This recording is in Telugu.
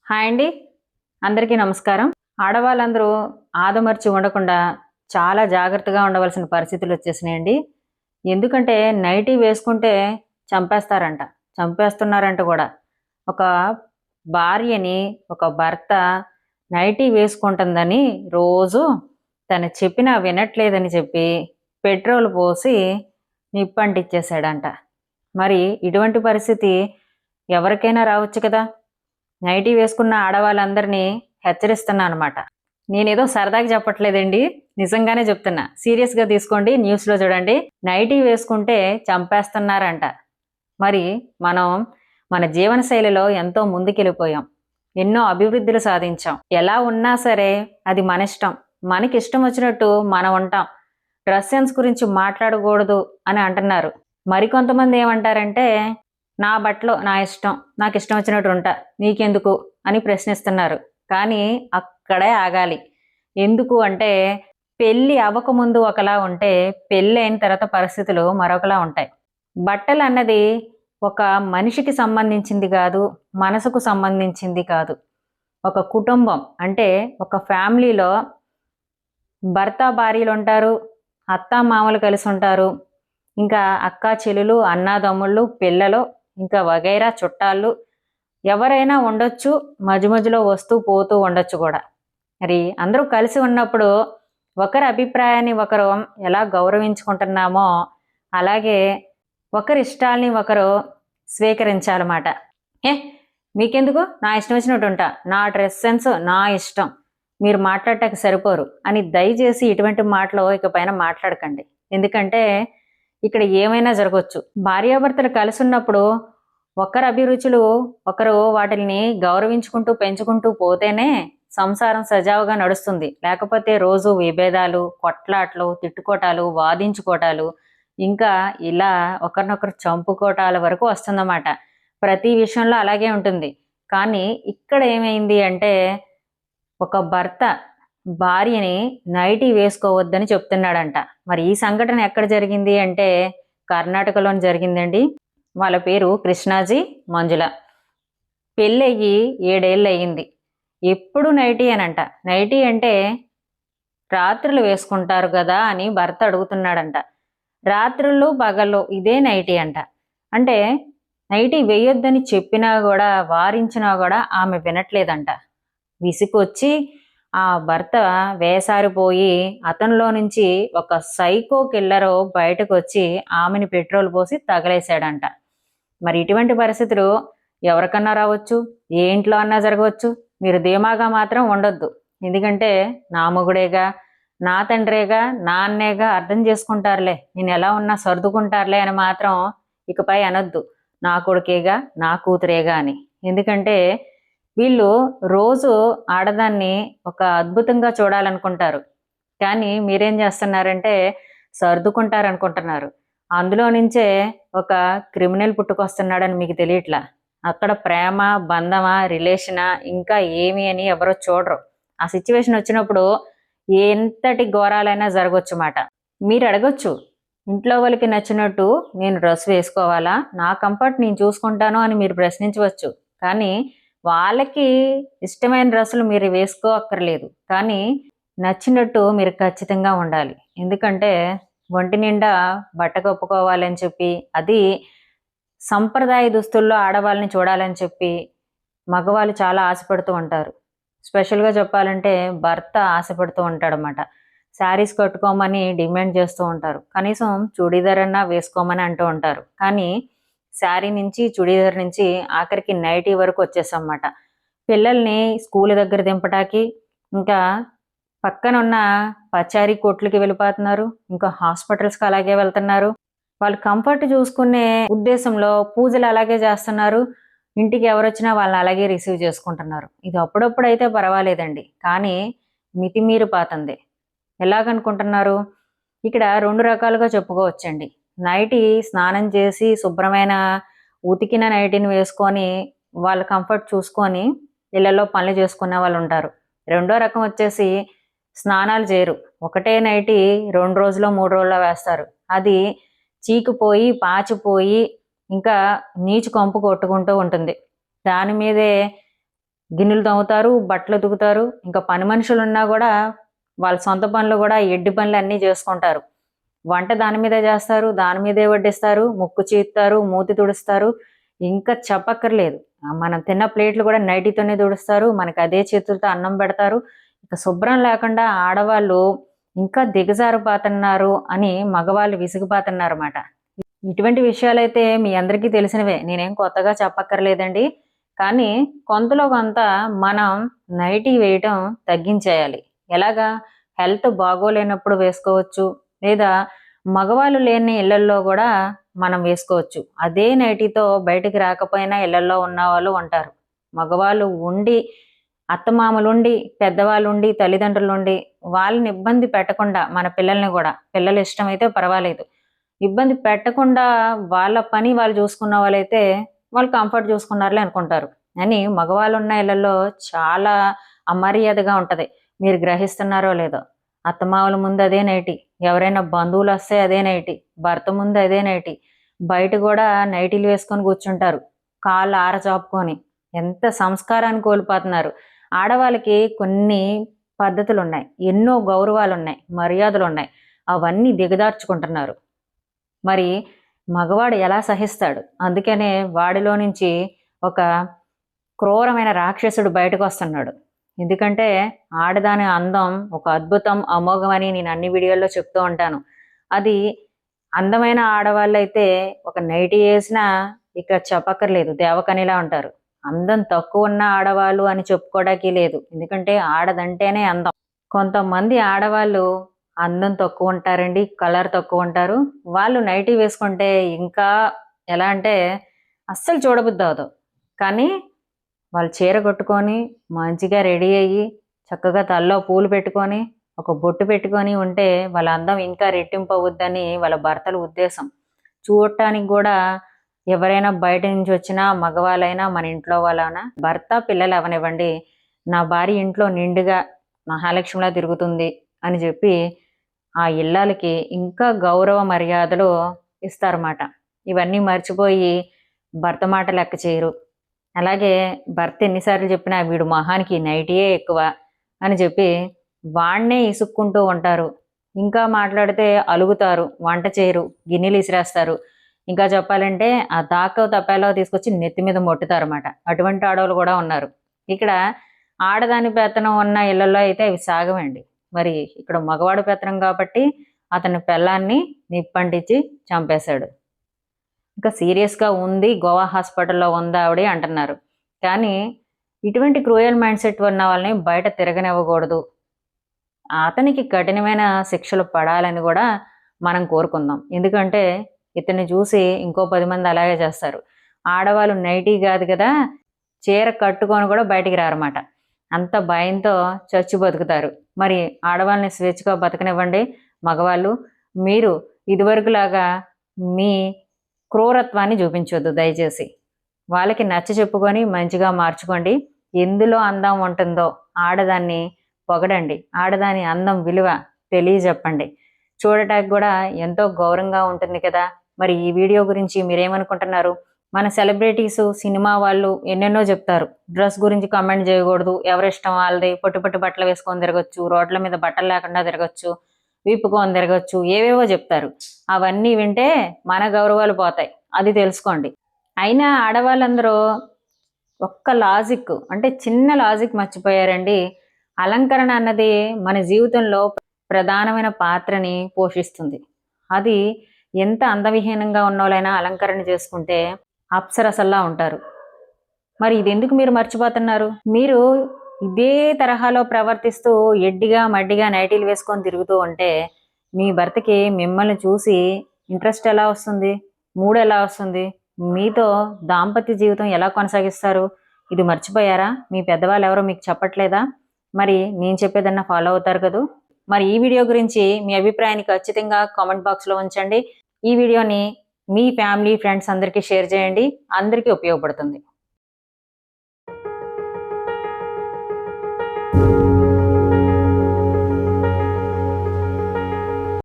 హాయ్ అండి. అందరికీ నమస్కారం. ఆడవాళ్ళందరూ ఆదమర్చి ఉండకుండా చాలా జాగ్రత్తగా ఉండవలసిన పరిస్థితులు వచ్చేసినాయండి. ఎందుకంటే నైటీ వేసుకుంటే చంపేస్తారంట. చంపేస్తున్నారంట కూడా. ఒక భార్యని ఒక భర్త నైటీ వేసుకుంటుందని రోజు తను చెప్పినా వినట్లేదని చెప్పి పెట్రోల్ పోసి నిప్పంటిచ్చేసాడంట. మరి ఇటువంటి పరిస్థితి ఎవరికైనా రావచ్చు కదా! నైటీ వేసుకున్న ఆడవాళ్ళందరినీ హెచ్చరిస్తున్నా అనమాట. నేనేదో సరదాగా చెప్పట్లేదండి. నిజంగానే చెప్తున్నా. సీరియస్‌గా తీసుకోండి. న్యూస్‌లో చూడండి. నైటీ వేసుకుంటే చంపేస్తున్నారంట. మరి మనం మన జీవన శైలిలో ఎంతో ముందుకెళ్ళిపోయాం. ఎన్నో అభివృద్ధులు సాధించాం. ఎలా ఉన్నా సరే అది మనిష్టం. మనకిష్టం వచ్చినట్టు మనం ఉంటాం. డ్రెస్ సెన్స్ గురించి మాట్లాడకూడదు అని అంటున్నారు. మరికొంతమంది ఏమంటారంటే నా బట్టలు నా ఇష్టం. నాకిష్టం వచ్చినట్టు ఉంటా. నీకెందుకు అని ప్రశ్నిస్తున్నారు. కానీ అక్కడే ఆగాలి. ఎందుకు అంటే పెళ్లి అవ్వకముందు ఒకలా ఉంటే పెళ్లయిన తర్వాత పరిస్థితులు మరొకలా ఉంటాయి. బట్టలన్నది ఒక మనిషికి సంబంధించింది కాదు. మనసుకు సంబంధించింది కాదు. ఒక కుటుంబం అంటే ఒక ఫ్యామిలీలో భర్త భార్యలుంటారు. అత్తామామలు కలిసుంటారు. ఇంకా అక్కా చెల్లెలు, అన్నాతమ్ముళ్ళు, పిల్లలు ఇంకా వగైరా చుట్టాలు ఎవరైనా ఉండొచ్చు. మధ్య మధ్యలో వస్తూ పోతూ ఉండొచ్చు కూడా. మరి అందరూ కలిసి ఉన్నప్పుడు ఒకరి అభిప్రాయాన్ని ఒకరు ఎలా గౌరవించుకుంటున్నామో అలాగే ఒకరి ఇష్టాల్ని ఒకరు స్వీకరించాలన్నమాట. ఏ మీకెందుకు నా ఇష్టం వచ్చినట్టు ఉంటా, నా డ్రెస్ సెన్స్ నా ఇష్టం, మీరు మాట్లాడటానికి సరిపోరు అని దయచేసి ఇటువంటి మాటలు ఇకపైన మాట్లాడకండి. ఎందుకంటే ఇక్కడ ఏమైనా జరగవచ్చు. భార్యాభర్తలు కలిసి ఉన్నప్పుడు ఒకరి అభిరుచులు ఒకరు వాటిని గౌరవించుకుంటూ పెంచుకుంటూ పోతేనే సంసారం సజావుగా నడుస్తుంది. లేకపోతే రోజు విభేదాలు, కొట్లాట్లు, తిట్టుకోటాలు, వాదించుకోటాలు, ఇంకా ఇలా ఒకరినొకరు చంపుకోటాల వరకు వస్తుందన్నమాట. ప్రతి విషయంలో అలాగే ఉంటుంది. కానీ ఇక్కడ ఏమైంది అంటే ఒక భర్త భార్యని నైటీ వేసుకోవద్దని చెప్తున్నాడంట. మరి ఈ సంఘటన ఎక్కడ జరిగింది అంటే కర్ణాటకలోని జరిగిందండి. వాళ్ళ పేరు కృష్ణాజీ, మంజుల. పెళ్ళయ్యి 7 ఏళ్ళు అయ్యింది. ఎప్పుడు నైటీ అనంట. నైటీ అంటే రాత్రులు వేసుకుంటారు కదా అని భర్త అడుగుతున్నాడంట. రాత్రుళ్ళు పగళ్ళు ఇదే నైటీ అంట. అంటే నైటీ వేయొద్దని చెప్పినా కూడా వారించినా కూడా ఆమె వినట్లేదంట. విసుకొచ్చి ఆ భర్త వేసారిపోయి అతనిలో నుంచి ఒక సైకో కిల్లరు బయటకు వచ్చి ఆమెని పెట్రోల్ పోసి తగలేశాడంట. మరి ఇటువంటి పరిస్థితులు ఎవరికన్నా రావచ్చు. ఏ ఇంట్లో అన్నా జరగవచ్చు. మీరు ధీమాగా మాత్రం ఉండొద్దు. ఎందుకంటే నా మొగుడేగా, నా తండ్రేగా, నా అన్నేగా, అర్థం చేసుకుంటారులే, నేను ఎలా ఉన్నా సర్దుకుంటారులే అని మాత్రం ఇకపై అనొద్దు. నా కొడుకేగా, నా కూతురేగా అని. ఎందుకంటే వీళ్ళు రోజు ఆడదాన్ని ఒక అద్భుతంగా చూడాలనుకుంటారు. కానీ మీరేం చేస్తున్నారంటే సర్దుకుంటారనుకుంటున్నారు. అందులో నుంచే ఒక క్రిమినల్ పుట్టుకొస్తున్నాడని మీకు తెలియట్లా. అక్కడ ప్రేమ, బంధమా, రిలేషనా ఇంకా ఏమి అని ఎవరో చూడరు. ఆ సిచ్యువేషన్ వచ్చినప్పుడు ఎంతటి ఘోరాలైనా జరగొచ్చు మాట. మీరు అడగొచ్చు, ఇంట్లో వాళ్ళకి నచ్చినట్టు నేను డ్రెస్ వేసుకోవాలా, నా కంఫర్ట్ నేను చూసుకుంటాను అని మీరు ప్రశ్నించవచ్చు. కానీ వాళ్ళకి ఇష్టమైన డ్రెస్సులు మీరు వేసుకోక్కర్లేదు. కానీ నచ్చినట్టు మీరు ఖచ్చితంగా ఉండాలి. ఎందుకంటే ఒంటి నిండా బట్ట కప్పుకోవాలని చెప్పి, అది సంప్రదాయ దుస్తుల్లో ఆడవాళ్ళని చూడాలని చెప్పి మగవాళ్ళు చాలా ఆశపడుతూ ఉంటారు. స్పెషల్‌గా చెప్పాలంటే భర్త ఆశపడుతూ ఉంటాడనమాట. శారీస్ కట్టుకోమని డిమాండ్ చేస్తూ ఉంటారు. కనీసం చుడీదార్ అన్నా వేసుకోమని అంటూ ఉంటారు. కానీ శారీ నుంచి, చుడీదార్ నుంచి ఆఖరికి నైటీ వరకు వచ్చేసామన్నమాట. పిల్లల్ని స్కూల్ దగ్గర దింపటానికి, ఇంకా పక్కనున్న పచారీ కొట్లకి వెళ్ళిపోతున్నారు. ఇంకా హాస్పిటల్స్‌కి అలాగే వెళ్తున్నారు. వాళ్ళు కంఫర్ట్ చూసుకునే ఉద్దేశంలో పూజలు అలాగే చేస్తున్నారు. ఇంటికి ఎవరొచ్చినా వాళ్ళని అలాగే రిసీవ్ చేసుకుంటున్నారు. ఇది అప్పుడప్పుడైతే పర్వాలేదండి. కానీ మితిమీరిపోతుంది. ఎలాగనుకుంటున్నారు? ఇక్కడ 2 రకాలుగా చెప్పుకోవచ్చండి. నైటీ స్నానం చేసి శుభ్రమైన ఉతికిన నైటీని వేసుకొని వాళ్ళ కంఫర్ట్ చూసుకొని ఇళ్లలో పనులు చేసుకునే వాళ్ళుంటారు. రెండో రకం వచ్చేసి స్నానాలు చేయరు. ఒకటే నైటీ 2 రోజులో 3 రోజుల్లో వేస్తారు. అది చీకిపోయి, పాచిపోయి ఇంకా నీచు కంపు కొట్టుకుంటూ ఉంటుంది. దాని మీదే గిన్నెలు తోముతారు, బట్టలు ఉతుకుతారు. ఇంకా పని మనుషులు ఉన్నా కూడా వాళ్ళ సొంత పనులు కూడా ఎడ్డి పనులు అన్నీ చేసుకుంటారు. వంట దాని మీదే చేస్తారు, దాని మీదే వడ్డిస్తారు, ముక్కు చీత్తారు, మూతి తుడుస్తారు. ఇంకా చెప్పక్కర్లేదు. మనం తిన్న ప్లేట్లు కూడా నైటీతోనే తుడుస్తారు. మనకి అదే చేతులతో అన్నం పెడతారు. ఇక శుభ్రం లేకుండా ఆడవాళ్ళు ఇంకా దిగజారిపోతున్నారు అని మగవాళ్ళు విసిగిపోతున్నారన్నమాట. ఇటువంటి విషయాలైతే మీ అందరికీ తెలిసినవే. నేనేం కొత్తగా చెప్పక్కర్లేదండి. కానీ కొంతలో కొంత మనం నైటీ వేయటం తగ్గించేయాలి. ఎలాగా? హెల్త్ బాగోలేనప్పుడు వేసుకోవచ్చు. లేదా మగవాళ్ళు లేని ఇళ్లల్లో కూడా మనం వేసుకోవచ్చు. అదే నైటీతో బయటికి రాకపోయినా ఇళ్లల్లో ఉన్నవాళ్ళు ఉంటారు. మగవాళ్ళు ఉండి, అత్తమామలుండి, పెద్దవాళ్ళుండి, తల్లిదండ్రులుండి వాళ్ళని ఇబ్బంది పెట్టకుండా మన పిల్లల్ని కూడా, పిల్లల ఇష్టమైతే పర్వాలేదు, ఇబ్బంది పెట్టకుండా వాళ్ళ పని వాళ్ళు చూసుకున్న వాళ్ళైతే వాళ్ళు కంఫర్ట్ చూసుకున్నారులే అనుకుంటారు. అని మగవాళ్ళు ఉన్న ఇళ్లలో చాలా అమర్యాదగా ఉంటది. మీరు గ్రహిస్తున్నారో లేదో. అత్తమామల ముందు అదే నైటీ, ఎవరైనా బంధువులు వస్తే అదే నైటీ, భర్త ముందు అదే నైటీ, బయట కూడా నైటీలు వేసుకొని కూర్చుంటారు కాళ్ళు ఆరచాపుకొని. ఎంత సంస్కారాన్ని కోల్పోతున్నారు. ఆడవాళ్ళకి కొన్ని పద్ధతులు ఉన్నాయి, ఎన్నో గౌరవాలు ఉన్నాయి, మర్యాదలు ఉన్నాయి. అవన్నీ దిగదార్చుకుంటున్నారు. మరి మగవాడు ఎలా సహిస్తాడు? అందుకనే వాడిలో నుంచి ఒక క్రూరమైన రాక్షసుడు బయటకు వస్తున్నాడు. ఎందుకంటే ఆడదాని అందం ఒక అద్భుతం, అమోఘం అని నేను అన్ని వీడియోల్లో చెప్తూ ఉంటాను. అది అందమైన ఆడవాళ్ళైతే ఒక నైటీ వేసినా ఇక చెప్పక్కర్లేదు, దేవకనిలా ఉంటారు. అందం తక్కువ ఉన్న ఆడవాళ్ళు అని చెప్పుకోవడానికి లేదు. ఎందుకంటే ఆడదంటేనే అందం. కొంతమంది ఆడవాళ్ళు అందం తక్కువ ఉంటారండి, కలర్ తక్కువ ఉంటారు. వాళ్ళు నైటీ వేసుకుంటే ఇంకా ఎలా అంటే అస్సలు చూడబుద్ధి అవదు. కానీ వాళ్ళు చీర కట్టుకొని మంచిగా రెడీ అయ్యి చక్కగా తలలో పూలు పెట్టుకొని ఒక బొట్టు పెట్టుకొని ఉంటే వాళ్ళ అందం ఇంకా రెట్టింపు అవుద్దని వాళ్ళ భర్తల ఉద్దేశం. చూడటానికి కూడా ఎవరైనా బయట నుంచి వచ్చినా, మగవాళ్ళైనా మన ఇంట్లో వాళ్ళైనా, భర్త పిల్లలు అవనివ్వండి, నా భార్య ఇంట్లో నిండుగా మహాలక్ష్మిలా తిరుగుతుంది అని చెప్పి ఆ ఇల్లాలకి ఇంకా గౌరవ మర్యాదలు ఇస్తారన్నమాట. ఇవన్నీ మర్చిపోయి భర్త మాట లెక్క చేయరు. అలాగే భర్త ఎన్నిసార్లు చెప్పినా వీడు మొహానికి నైటీయే ఎక్కువ అని చెప్పి వాణ్ణే ఇసుక్కుంటూ ఉంటారు. ఇంకా మాట్లాడితే అలుగుతారు, వంట చేయరు, గిన్నెలు ఇసిరేస్తారు. ఇంకా చెప్పాలంటే ఆ దాకో తప్పాలో తీసుకొచ్చి నెత్తి మీద మొట్టుతారు అన్నమాట. అటువంటి ఆడవాళ్ళు కూడా ఉన్నారు. ఇక్కడ ఆడదాని పెత్తనం ఉన్న ఇళ్లలో అయితే అవి సాగవండి. మరి ఇక్కడ మగవాడు పెత్తనం కాబట్టి అతని పెళ్ళాన్ని నిప్పంటించి చంపేశాడు. ఇంకా సీరియస్గా ఉంది, గోవా హాస్పిటల్లో ఉంది ఆవిడ అంటున్నారు. కానీ ఇటువంటి క్రూయల్ మైండ్ సెట్ ఉన్న వాళ్ళని బయట తిరగనివ్వకూడదు. అతనికి కఠినమైన శిక్షలు పడాలని కూడా మనం కోరుకుందాం. ఎందుకంటే ఇతన్ని చూసి ఇంకో 10 మంది అలాగే చేస్తారు. ఆడవాళ్ళు నైటీ కాదు కదా, చీర కట్టుకొని కూడా బయటికి రారన్నమాట. అంత భయంతో చచ్చి బతుకుతారు. మరి ఆడవాళ్ళని స్వేచ్ఛగా బతకనివ్వండి. మగవాళ్ళు మీరు ఇదివరకులాగా మీ క్రూరత్వాన్ని చూపించొద్దు దయచేసి. వాళ్ళకి నచ్చ చెప్పుకొని మంచిగా మార్చుకోండి. ఎందులో అందం ఉంటుందో ఆడదాన్ని పొగడండి. ఆడదాని అందం విలువ తెలియజెప్పండి. చూడటానికి కూడా ఎంతో గౌరవంగా ఉంటుంది కదా. మరి ఈ వీడియో గురించి మీరేమనుకుంటున్నారు? మన సెలబ్రిటీస్, సినిమా వాళ్ళు ఎన్నెన్నో చెప్తారు. డ్రెస్ గురించి కమెంట్ చేయకూడదు, ఎవరిష్టం వాళ్ళది, పొట్టి పొట్టి బట్టలు వేసుకొని తిరగచ్చు, రోడ్ల మీద బట్టలు లేకుండా తిరగచ్చు, వీపుకొని తిరగచ్చు, ఏవేవో చెప్తారు. అవన్నీ వింటే మన గౌరవాలు పోతాయి, అది తెలుసుకోండి. అయినా ఆడవాళ్ళందరూ ఒక్క లాజిక్, అంటే చిన్న లాజిక్ మర్చిపోయారండి. అలంకరణ అన్నది మన జీవితంలో ప్రధానమైన పాత్రని పోషిస్తుంది. అది ఎంత అందవిహీనంగా ఉన్నోళ్ళైనా అలంకరణ చేసుకుంటే అప్సరసల్లా ఉంటారు. మరి ఇది ఎందుకు మీరు మర్చిపోతున్నారు? మీరు ఇదే తరహాలో ప్రవర్తిస్తూ ఎడ్డిగా మడ్డిగా నైటీలు వేసుకొని తిరుగుతూ ఉంటే మీ భర్తకి మిమ్మల్ని చూసి ఇంట్రెస్ట్ ఎలా వస్తుంది? మూడ్ ఎలా వస్తుంది? మీతో దాంపత్య జీవితం ఎలా కొనసాగిస్తారు? ఇది మర్చిపోయారా? మీ పెద్దవాళ్ళు ఎవరో మీకు చెప్పట్లేదా? మరి నేను చెప్పేదన్నా ఫాలో అవుతారు కదూ. మరి ఈ వీడియో గురించి మీ అభిప్రాయాన్ని ఖచ్చితంగా కామెంట్ బాక్స్లో ఉంచండి. ఈ వీడియోని మీ ఫ్యామిలీ, ఫ్రెండ్స్ అందరికీ షేర్ చేయండి. అందరికీ ఉపయోగపడుతుంది.